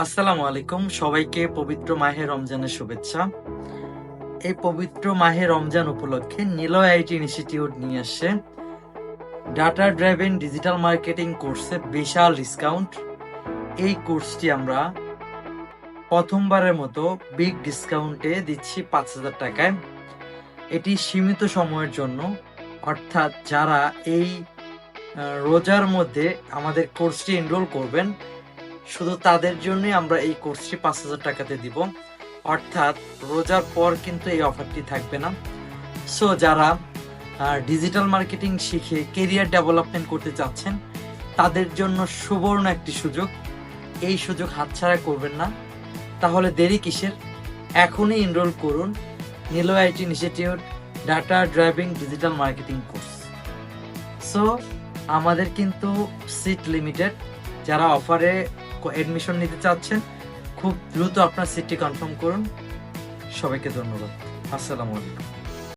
আসসালামু আলাইকুম, সবাইকে পবিত্র মাহে রমজানের শুভেচ্ছা। এই পবিত্র মাহে রমজান উপলক্ষে নিলয় আইটি ইনস্টিটিউট নিয়ে আসছে ডাটা ড্রাইভেন ডিজিটাল মার্কেটিং কোর্সে বিশাল ডিসকাউন্ট। এই কোর্সটি আমরা প্রথমবারের মতো বিগ ডিসকাউন্টে দিচ্ছি 5,000 টাকায়। এটি সীমিত সময়ের জন্য, অর্থাৎ যারা এই রোজার মধ্যে আমাদের কোর্সটি এনরোল করবেন শুধু তাদের জন্যই আমরা এই কোর্সটি 5,000 টাকাতে দিব। অর্থাৎ রোজার পর কিন্তু এই অফারটি থাকবে না। সো যারা ডিজিটাল মার্কেটিং শিখে কেরিয়ার ডেভেলপমেন্ট করতে চাচ্ছেন তাদের জন্য সুবর্ণ একটি সুযোগ। এই সুযোগ হাতছাড়া করবেন না। তাহলে দেরি কিসের? এখনই এনরোল করুন Niloy IT institute data driving digital marketing course. So আমাদের কিন্তু সিট লিমিটেড। যারা অফারে এডমিশন নিতে চাচ্ছেন খুব দ্রুত আপনার সিটটি কনফার্ম করুন। সবাইকে ধন্যবাদ। আসসালামু আলাইকুম।